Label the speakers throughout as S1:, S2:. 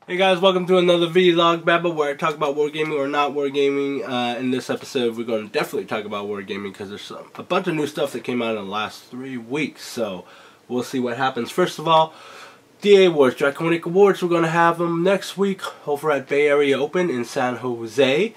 S1: Hey guys, welcome to another vlog babble where I talk about wargaming or not wargaming. In this episode, we're going to definitely talk about wargaming because there's a bunch of new stuff that came out in the last 3 weeks. So we'll see what happens. First of all, DA Awards, Draconic Awards. We're going to have them next week over at Bay Area Open in San Jose.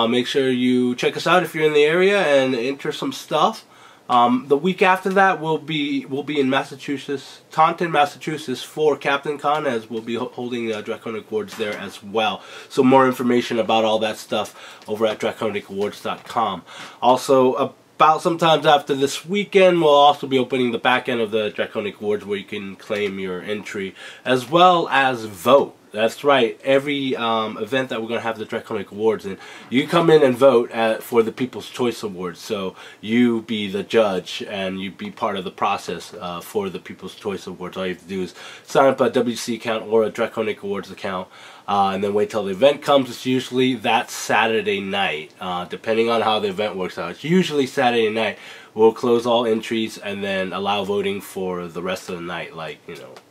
S1: Make sure you check us out if you're in the area and enter some stuff. The week after that, we'll be in Massachusetts, Taunton, Massachusetts for Captain Con, as we'll be holding Draconic Awards there as well. So more information about all that stuff over at DraconicAwards.com. Also, about sometimes after this weekend, we'll also be opening the back end of the Draconic Awards where you can claim your entry as well as vote. That's right, every event that we're going to have the Draconic Awards in, you come in and vote for the People's Choice Awards. So you be the judge and you be part of the process for the People's Choice Awards. All you have to do is sign up a WC account or a Draconic Awards account and then wait till the event comes. It's usually that Saturday night, depending on how the event works out. It's usually Saturday night. We'll close all entries and then allow voting for the rest of the night, like,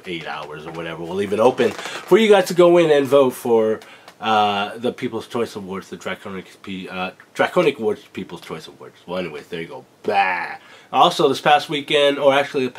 S1: 8 hours or whatever. We'll leave it open for you guys to go in and vote for the People's Choice Awards, the Draconic Awards People's Choice Awards. Well, anyways, there you go. Bah. Also, this past weekend, or actually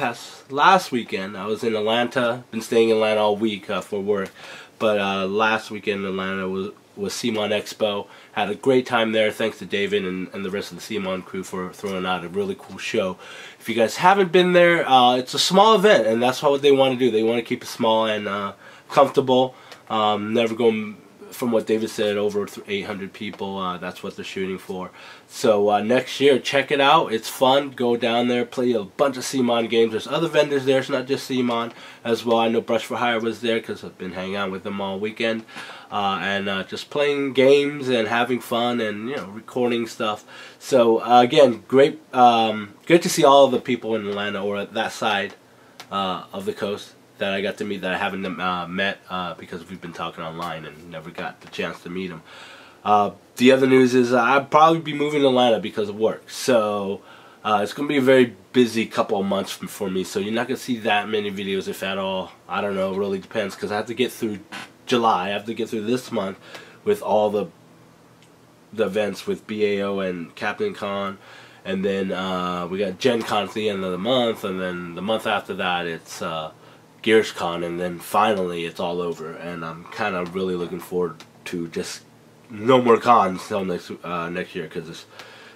S1: last weekend, I was in Atlanta. Been staying in Atlanta all week for work. But last weekend in Atlanta was Sigmar Expo. Had a great time there. Thanks to David and the rest of the Sigmar crew for throwing out a really cool show. If you guys haven't been there, it's a small event, and that's what they want to do. They want to keep it small and comfortable. Never going, from what David said, over 800 people. That's what they're shooting for. So next year, check it out. It's fun. Go down there, play a bunch of Sigmar games. There's other vendors there. It's not just Sigmar as well. I know Brush for Hire was there because I've been hanging out with them all weekend. And just playing games and having fun and recording stuff. So again, great to see all of the people in Atlanta or at that side of the coast that I got to meet that I haven't met because we've been talking online and never got the chance to meet them. The other news is I'll probably be moving to Atlanta because of work. So it's going to be a very busy couple of months for me. So you're not going to see that many videos, if at all. I don't know. It really depends because I have to get through July. I have to get through this month with all the events with BAO and Captain Con, and then we got Gen Con at the end of the month, and then the month after that it's Gears Con, and then finally it's all over. And I'm kind of really looking forward to just no more cons till next year because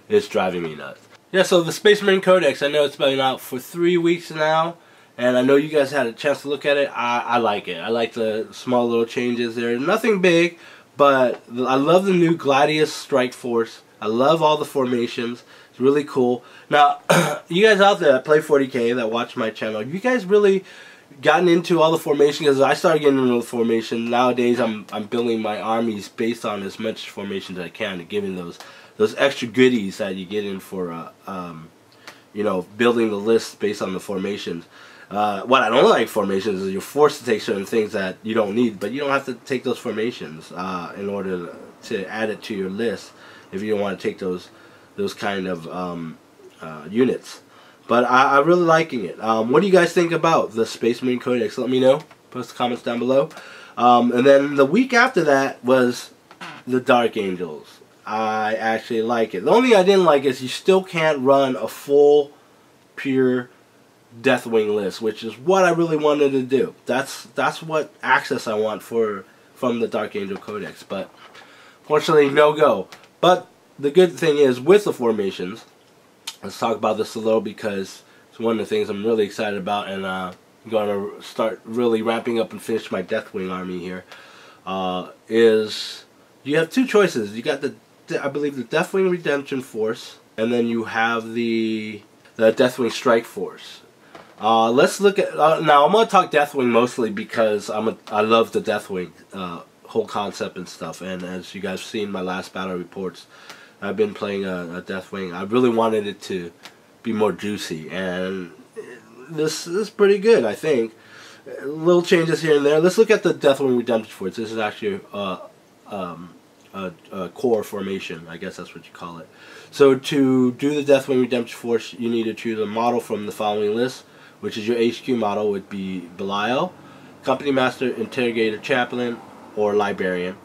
S1: it's driving me nuts. Yeah, so the Space Marine Codex, I know it's been out for 3 weeks now. And I know you guys had a chance to look at it. I like it. I like the small little changes there. Nothing big, but I love the new Gladius Strikeforce. I love all the formations. It's really cool. Now, you guys out there that play 40K, that watch my channel, you guys really gotten into all the formation? Because I started getting into the formation. Nowadays, I'm building my armies based on as much formation as I can to give in those extra goodies that you get in for building the list based on the formations. What I don't like formations is you're forced to take certain things that you don't need, but you don't have to take those formations in order to add it to your list if you don't want to take those kind of units. But I'm really liking it. What do you guys think about the Space Marine Codex? Let me know. Post the comments down below. And then the week after that was the Dark Angels. I actually like it. The only thing I didn't like is you still can't run a full, pure Deathwing list, which is what I really wanted to do. That's what access I want from the Dark Angel Codex, but fortunately no go. But the good thing is with the formations, let's talk about this a little because it's one of the things I'm really excited about, and I'm going to start really ramping up and finish my Deathwing army here. Is you have two choices. You got I believe the Deathwing Redemption Force, and then you have the Deathwing Strikeforce. Let's look at now. I'm gonna talk Deathwing mostly because I love the Deathwing whole concept and stuff. And as you guys have seen my last battle reports, I've been playing a Deathwing. I really wanted it to be more juicy, and this is pretty good. I think little changes here and there. Let's look at the Deathwing Redemption Force. This is actually a core formation. I guess that's what you call it. So to do the Deathwing Redemption Force, you need to choose a model from the following list, which is your HQ model would be Belial, Company Master, Interrogator, Chaplain, or Librarian,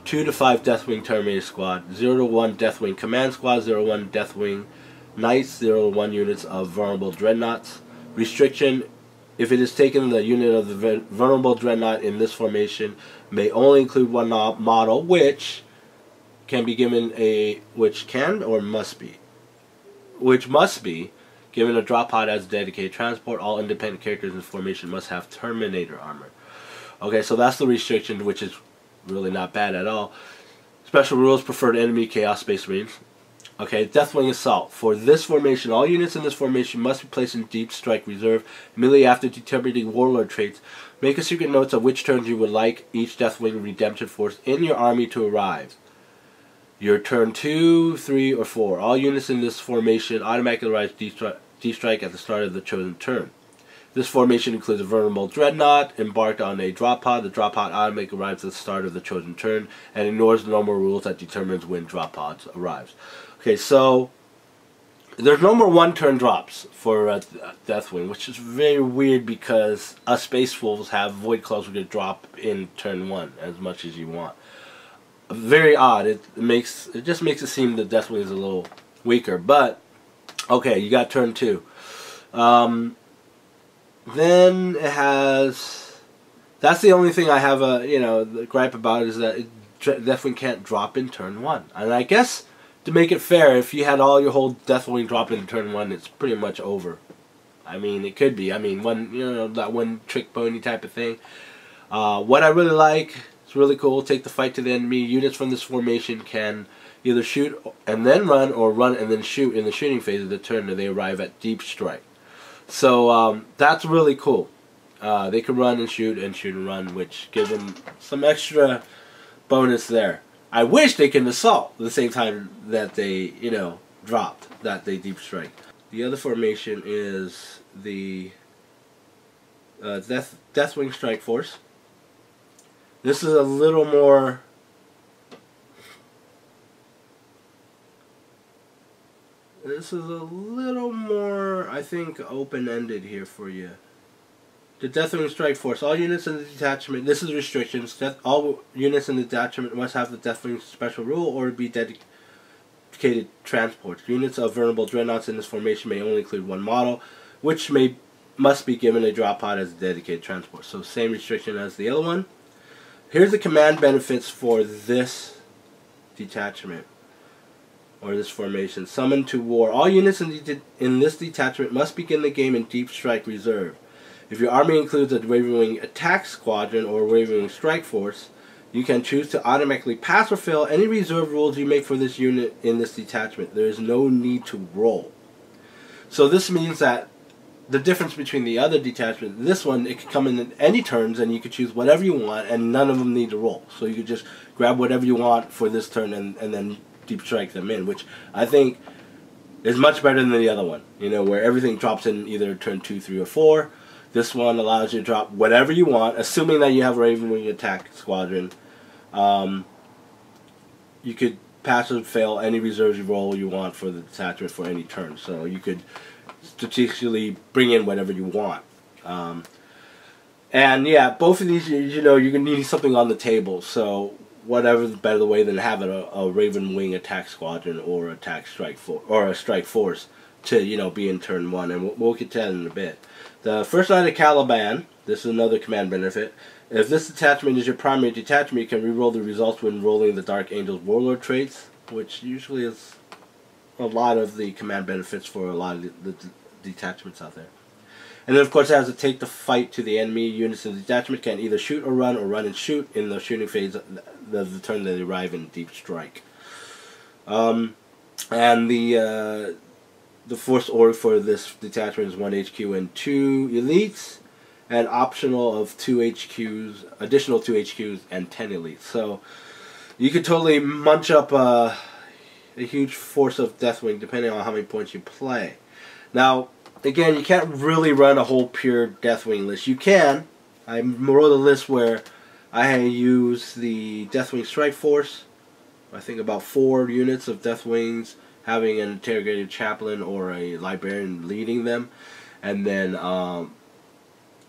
S1: 2 to 5 Deathwing Terminator Squad, 0 to 1 Deathwing Command Squad, 0 to 1 Deathwing Knights, 0 to 1 units of Vulnerable Dreadnoughts. Restriction: if it is taken, the unit of the Vulnerable Dreadnought in this formation may only include one model, which can be given which must be given a drop pod as a dedicated transport. All independent characters in this formation must have Terminator armor. Okay, so that's the restriction, which is really not bad at all. Special rules: preferred enemy, Chaos Space Marines. Okay, Deathwing Assault. For this formation, all units in this formation must be placed in Deep Strike Reserve immediately after determining Warlord traits. Make a secret note of which turns you would like each Deathwing Redemption Force in your army to arrive. Your turn 2, 3, or 4. All units in this formation automatically arrive Deep Strike at the start of the chosen turn. This formation includes a Vulnerable Dreadnought embarked on a drop pod. The drop pod automatically arrives at the start of the chosen turn and ignores the normal rules that determines when drop pods arrives. Okay, so there's no more one-turn drops for Deathwing, which is very weird because us Space Wolves have Void Claws we could drop in turn 1 as much as you want. Very odd. It just makes it seem that Deathwing is a little weaker. But okay, you got turn 2. Then it has. That's the only thing I have the gripe about is that Deathwing can't drop in turn 1. And I guess to make it fair, if you had all your whole Deathwing drop in turn 1, it's pretty much over. I mean, it could be. I mean, that one trick pony type of thing. What I really like. It's really cool. Take the fight to the enemy. Units from this formation can either shoot and then run, or run and then shoot in the shooting phase of the turn that they arrive at Deep Strike. So that's really cool. They can run and shoot and run, which gives them some extra bonus there. I wish they can assault at the same time that they, dropped, that they Deep Strike. The other formation is the Deathwing Strikeforce. This is a little more. I think, open-ended here for you. The Deathwing Strikeforce. All units in the detachment. This is restrictions. All units in the detachment must have the Deathwing special rule or be dedicated transports. Units of Vulnerable Dreadnoughts in this formation may only include one model, which must be given a drop pod as a dedicated transport. So same restriction as the other one. Here's the command benefits for this detachment, or this formation. Summon to war. All units in this detachment must begin the game in Deep Strike Reserve. If your army includes a Raving Wing Attack Squadron or Raving Wing Strike Force, you can choose to automatically pass or fail any reserve rules you make for this unit in this detachment. There is no need to roll. So this means that the difference between the other detachment, this one, it could come in any turns and you could choose whatever you want and none of them need to roll. So you could just grab whatever you want for this turn and then Deep Strike them in, which I think is much better than the other one, where everything drops in either turn 2, 3, or 4. This one allows you to drop whatever you want, assuming that you have a Raving Wing Attack Squadron. You could pass or fail any reserves you roll you want for the detachment for any turn. So you could strategically bring in whatever you want. And yeah, both of these, you're going to need something on the table. So whatever's better way than having a Raven Wing Attack Squadron or a Strike Force to be in turn 1, and we'll get to that in a bit. The first line of Caliban. This is another command benefit. If this detachment is your primary detachment, you can reroll the results when rolling the Dark Angel's Warlord traits, which usually is a lot of the command benefits for a lot of the detachments out there. And then of course it has to take the fight to the enemy. Units in the detachment can either shoot or run and shoot in the shooting phase of the turn that they arrive in Deep Strike. And the force order for this detachment is 1 HQ and 2 elites, and optional of 2 HQs, additional 2 HQs and 10 elites. So you could totally munch up a huge force of Deathwing depending on how many points you play. Now, again, you can't really run a whole pure Deathwing list. You can. I wrote a list where I use the Deathwing Strikeforce. I think about 4 units of Deathwings, having an interrogated chaplain or a librarian leading them, and then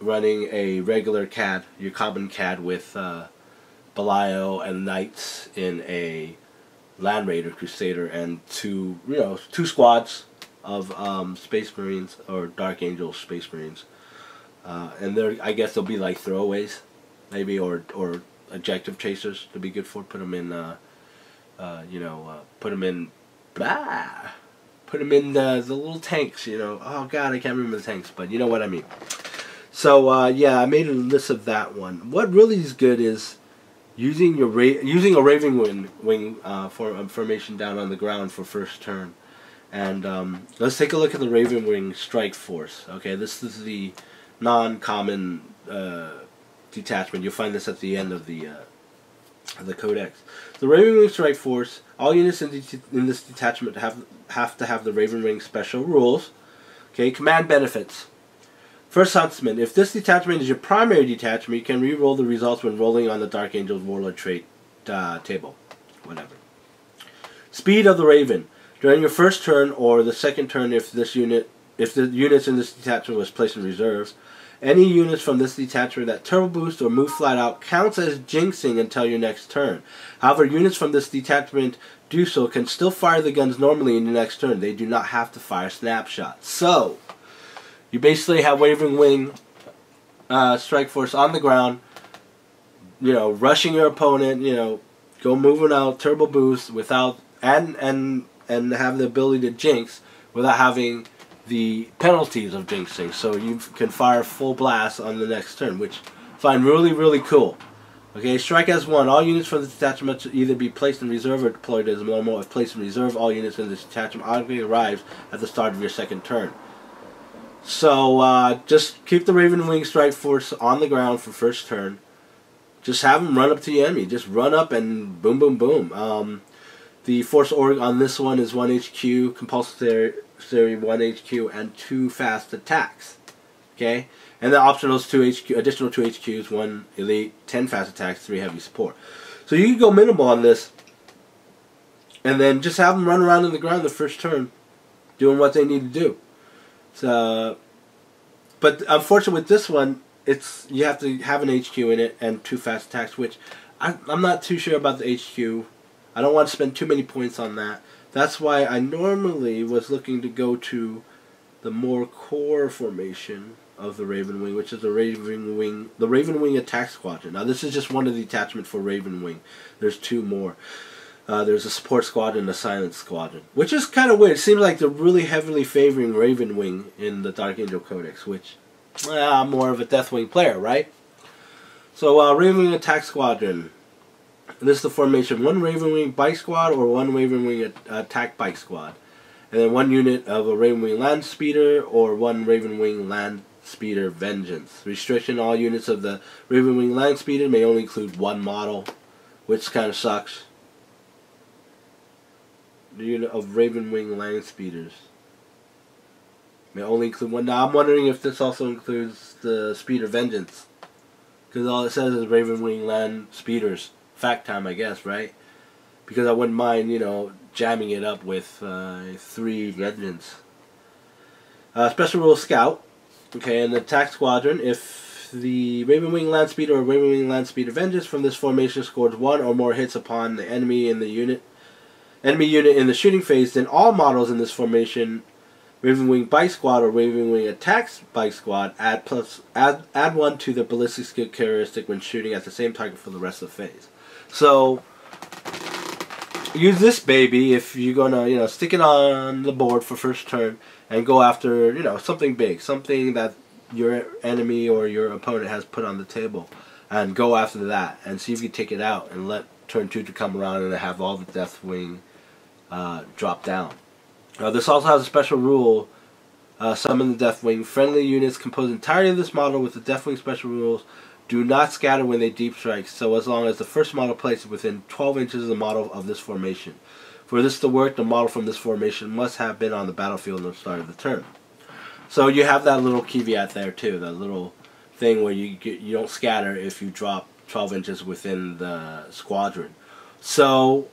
S1: running a regular CAD, your Caliban CAD with Belial and Knights in a Land Raider Crusader, and two squads of Space Marines or Dark Angel Space Marines, and I guess they'll be like throwaways, maybe, or objective chasers to be good for. Put them in, put them in, put them in the little tanks. Oh God, I can't remember the tanks, but you know what I mean. So yeah, I made a list of that one. What really is good is using a Raving Wing formation down on the ground for first turn. And let's take a look at the Raving Strikeforce. Okay, this is the non-common detachment. You'll find this at the end of the Codex. The Raving Strikeforce. All units in this detachment have to have the Raving special rules. Okay, command benefits. First Huntsman. If this detachment is your primary detachment, you can re-roll the results when rolling on the Dark Angel's Warlord trait table. Whatever. Speed of the Raven. During your first turn or the second turn, if the units in this detachment was placed in reserves, any units from this detachment that turbo boost or move flat out counts as jinxing until your next turn. However, units from this detachment do so can still fire the guns normally in the next turn. They do not have to fire snapshots. So, you basically have Raving Wing Strikeforce on the ground, rushing your opponent, go moving out, turbo boost without, and have the ability to jinx without having the penalties of jinxing. So you can fire full blast on the next turn, which I find really, really cool. Okay, strike as one. All units from this detachment should either be placed in reserve or deployed as normal. If placed in reserve, all units in this detachment automatically arrives at the start of your second turn. So just keep the Raving Wing Strikeforce on the ground for first turn. Just have them run up to the enemy. Just run up and boom, boom, boom. The Force Org on this one is 1 HQ, compulsory 1 HQ, and 2 fast attacks. Okay? And the optional is additional 2 HQs, 1 elite, 10 fast attacks, 3 heavy support. So you can go minimal on this, and then just have them run around in the ground the first turn, doing what they need to do. So, but unfortunately with this one, you have to have an HQ in it and 2 fast attacks, which I'm not too sure about the HQ. I don't want to spend too many points on that. That's why I normally was looking to go to the more core formation of the Raven Wing, which is the Raven Wing Attack Squadron. Now this is just one of the attachments for Raven Wing. There's 2 more. There's a Support Squadron and a Silence Squadron, which is kind of weird. It seems like they're really heavily favoring Raven Wing in the Dark Angel Codex, which I'm more of a Deathwing player, right? So Raven Wing Attack Squadron. This is the formation: 1 Raven Wing Bike Squad or 1 Raven Wing Attack Bike Squad. And then 1 unit of a Raven Wing Land Speeder or 1 Raven Wing Land Speeder Vengeance. Restriction: all units of the Raven Wing Land Speeder may only include 1 model, which kind of sucks. The unit of Raven Wing Land Speeders may only include 1. Now I'm wondering if this also includes the Speeder Vengeance, because all it says is Raven Wing Land Speeders. Fact time, I guess, right? Because I wouldn't mind, jamming it up with 3 Vengeance. Special Rule Scout. Okay, and the Attack Squadron. If the Raven Wing Land Speeder or Raven Wing Land Speeder Vengeance from this formation scores 1 or more hits upon the enemy unit in the shooting phase, then all models in this formation, Raven Wing Bike Squad or Raven Wing Attack Bike Squad, add 1 to the ballistic skill characteristic when shooting at the same target for the rest of the phase. So use this baby if you're gonna stick it on the board for first turn and go after something big, something that your enemy or your opponent has put on the table, and go after that and see if you take it out and let turn 2 to come around and have all the Deathwing drop down. This also has a special rule: summon the Deathwing. Friendly units composed entirely of this model with the Deathwing special rules do not scatter when they deep strike, so as long as the first model placed within 12 inches of the model of this formation. For this to work, the model from this formation must have been on the battlefield at the start of the turn. So you have that little caveat there too, that little thing where you don't scatter if you drop 12 inches within the squadron. So,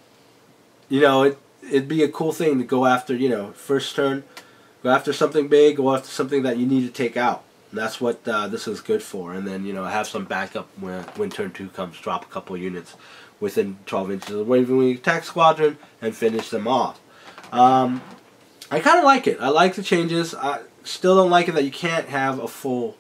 S1: it'd be a cool thing to go after, first turn, go after something big, go after something that you need to take out. That's what this is good for. And then, you know, have some backup when turn 2 comes. Drop a couple units within 12 inches of the Raving Wing attack squadron and finish them off. I kind of like it. I like the changes. I still don't like it that you can't have a full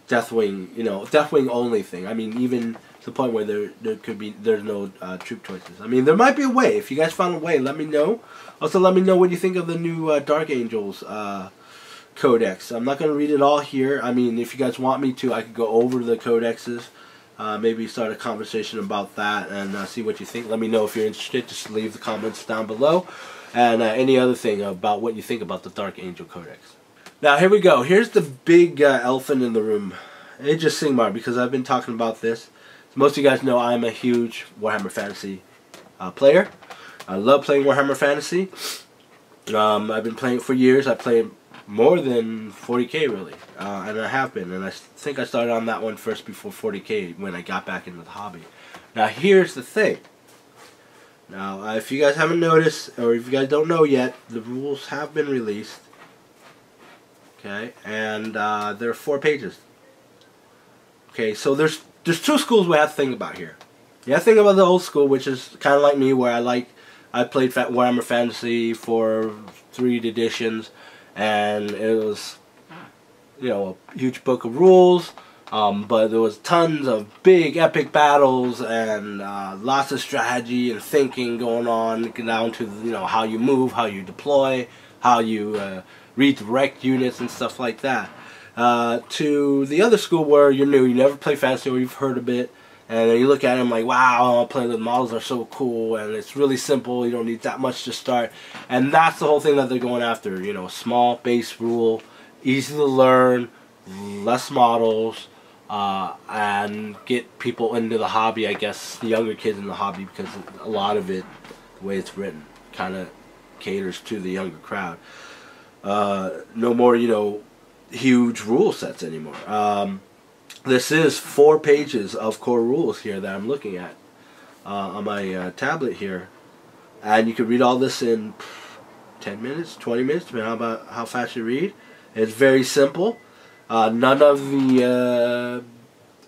S1: Deathwing, you know, Deathwing only thing. I mean, even to the point where there's no troop choices. I mean, there might be a way. If you guys found a way, let me know. Also, let me know what you think of the new Dark Angels Codex. I'm not going to read it all here. I mean, if you guys want me to, I could go over the codexes. Maybe start a conversation about that and see what you think. Let me know if you're interested. Just leave the comments down below. And any other thing about what you think about the Dark Angel Codex. Now, here we go. Here's the big elephant in the room. It's just Sigmar, because I've been talking about this. Most of you guys know I'm a huge Warhammer Fantasy player. I love playing Warhammer Fantasy. I've been playing it for years. I play more than 40k, really. And I have been. And I think I started on that one first before 40k when I got back into the hobby. Now, here's the thing. Now, if you guys haven't noticed, or if you guys don't know yet, the rules have been released. Okay, and there are 4 pages. Okay, so there's 2 schools we have to think about here. You have to think about the old school, which is kind of like me, where I played Warhammer Fantasy for 3 editions, and it was, you know, a huge book of rules. But there was tons of big epic battles and lots of strategy and thinking going on, down to, you know, how you move, how you deploy, how you redirect units and stuff like that. To the other school where you're new, you never play Fantasy or you've heard of it, and then you look at them like, wow, the models are so cool and it's really simple, you don't need that much to start. And that's the whole thing that they're going after, you know, small base rule, easy to learn, less models. And get people into the hobby, I guess, the younger kids in the hobby, because a lot of it, the way it's written, kind of caters to the younger crowd. No more, you know, huge rule sets anymore. This is 4 pages of core rules here that I'm looking at on my tablet here. And you can read all this in 10 minutes, 20 minutes, depending on how fast you read. It's very simple. None of the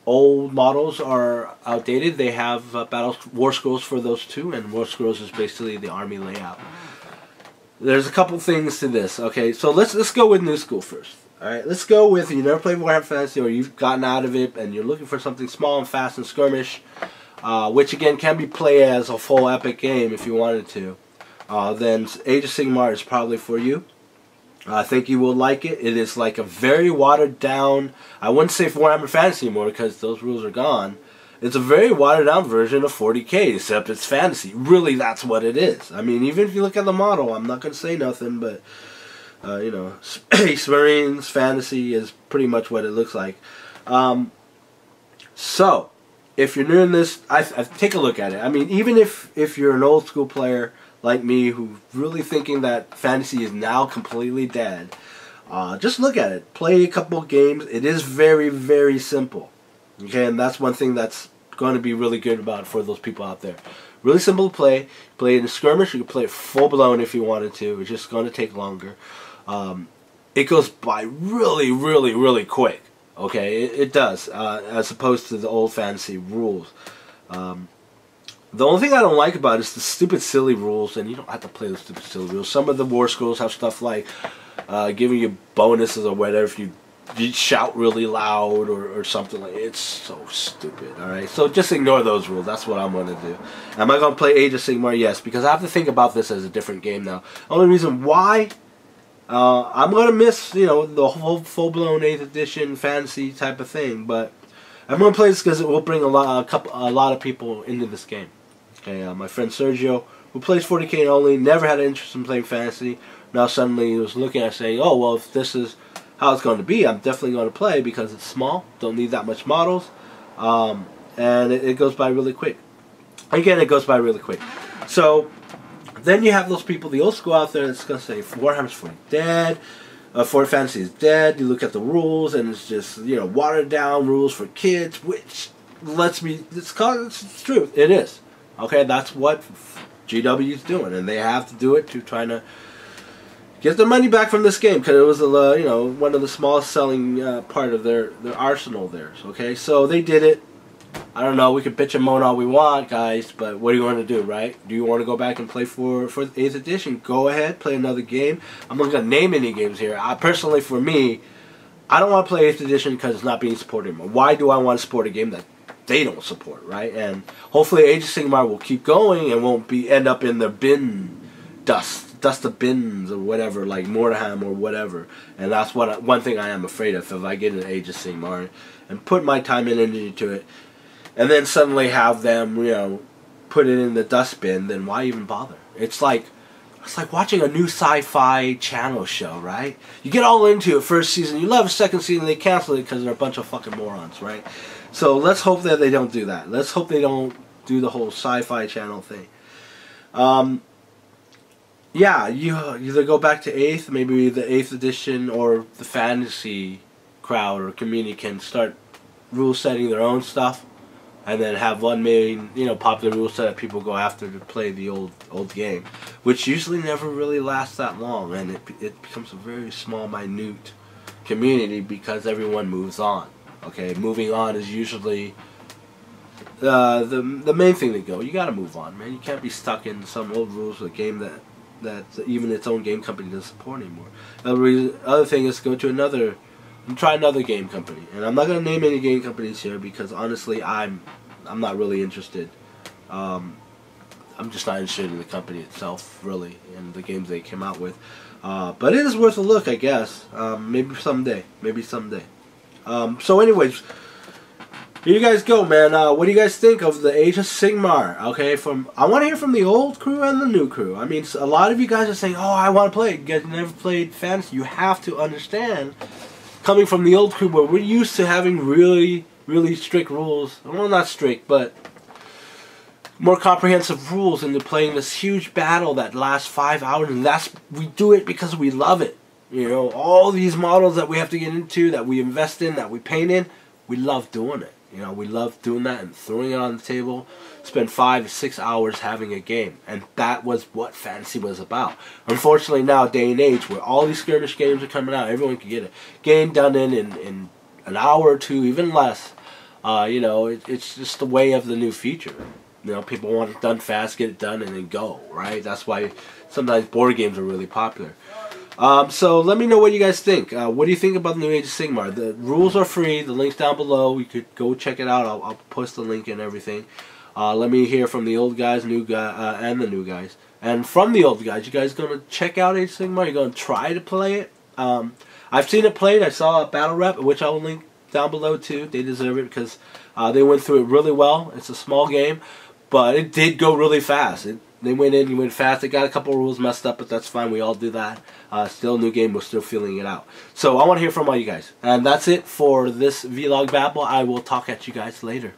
S1: old models are outdated. They have War Scrolls for those too, and War Scrolls is basically the army layout. There's a couple things to this. Okay, so let's go with new school first. All right, let's go with, you never played Warhammer Fantasy, or you've gotten out of it and you're looking for something small and fast and skirmish, which again can be played as a full epic game if you wanted to. Then Age of Sigmar is probably for you. I think you will like it. It is like a very watered down, I wouldn't say Warhammer Fantasy anymore because those rules are gone. It's a very watered down version of 40k, except it's fantasy. Really, that's what it is. I mean, even if you look at the model, I'm not going to say nothing, but, you know, Space Marines Fantasy is pretty much what it looks like. So, if you're new in this, I take a look at it. I mean, even if you're an old school player like me who's really thinking that fantasy is now completely dead, just look at it. Play a couple of games. It is very, very simple. Okay, and that's one thing that's going to be really good about it for those people out there. Really simple to play. Play it in a skirmish. You can play it full blown if you wanted to. It's just going to take longer. It goes by really, really, really quick. Okay, it does, as opposed to the old fantasy rules. The only thing I don't like about it is the stupid silly rules, and you don't have to play those stupid silly rules. Some of the War Scrolls have stuff like giving you bonuses or whatever if you shout really loud or something like. It's so stupid. Alright, so just ignore those rules. That's what I'm going to do. Am I going to play Age of Sigmar? Yes, because I have to think about this as a different game now. Only reason why, I'm going to miss, you know, the whole full-blown 8th edition fantasy type of thing, but I'm going to play this because it will bring a lot of people into this game. Okay, my friend Sergio, who plays 40k only, never had an interest in playing fantasy. Now suddenly he was looking at saying, oh, well, if this is how it's going to be, I'm definitely going to play because it's small, don't need that much models, and it goes by really quick. Again, it goes by really quick. So then you have those people, the old school out there, that's going to say Warhammer's 40 dead, 40 Fantasy is dead. You look at the rules, and it's just, you know, watered down rules for kids, which lets me, it's true, it is. Okay, that's what GW is doing, and they have to do it to try to get their money back from this game, because it was you know, one of the smallest selling part of their arsenal there. Okay, so they did it. I don't know, we can bitch and moan all we want, guys, but what do you want to do, right? Do you want to go back and play for 8th edition? Go ahead, play another game. I'm not going to name any games here. Personally, for me, I don't want to play 8th edition because it's not being supported anymore. Why do I want to support a game that they don't support, right? And hopefully Age of Sigmar will keep going and won't end up in the bin dust of bins or whatever, like Mortarham or whatever. And that's one thing I am afraid of, if I get an Age of Sigmar and put my time and energy to it, and then suddenly have them, you know, put it in the dustbin, then why even bother? It's like watching a new sci-fi channel show, right? You get all into it first season, you love a second season, they cancel it because they're a bunch of fucking morons, right? So let's hope that they don't do that. Let's hope they don't do the whole sci-fi channel thing. Yeah, you either go back to 8th, maybe the 8th edition, or the fantasy crowd or community can start rule setting their own stuff. And then have one main, you know, popular rule set that people go after to play the old game, which usually never really lasts that long, and it becomes a very small, minute community because everyone moves on. Okay, moving on is usually the main thing to go. You got to move on, man. You can't be stuck in some old rules of a game that even its own game company doesn't support anymore. Other thing is go to try another game company, and I'm not gonna name any game companies here because honestly, I'm not really interested. I'm just not interested in the company itself, really, and the games they came out with. But it is worth a look, I guess. Maybe someday. Maybe someday. So, anyways, here you guys go, man. What do you guys think of the Age of Sigmar? Okay, I want to hear from the old crew and the new crew. I mean, a lot of you guys are saying, "Oh, I want to play it." You guys never played fantasy. You have to understand. Coming from the old crew where we're used to having really, really strict rules. Well, not strict, but more comprehensive rules into playing this huge battle that lasts 5 hours. And we do it because we love it. You know, all these models that we have to get into, that we invest in, that we paint in, we love doing it. You know, we love doing that and throwing it on the table. Spend 5 to 6 hours having a game. And that was what fantasy was about. Unfortunately, now, day and age, where all these skirmish games are coming out, everyone can get a game done in an hour or two, even less. You know, it's just the way of the new future. You know, people want it done fast, get it done, and then go, right? That's why sometimes board games are really popular. So let me know what you guys think. What do you think about the new Age of Sigmar? The rules are free. The link's down below. You could go check it out. I'll post the link and everything. Let me hear from the old guys, and the new guys. And from the old guys, you guys gonna check out Age of Sigmar? You gonna try to play it? I've seen it played. I saw a battle rep, which I'll link down below too. They deserve it because they went through it really well. It's a small game, but it did go really fast. They went in, you went fast. They got a couple rules messed up, but that's fine. We all do that. Still a new game. We're still feeling it out. So I want to hear from all you guys. And that's it for this vlog babble. I will talk at you guys later.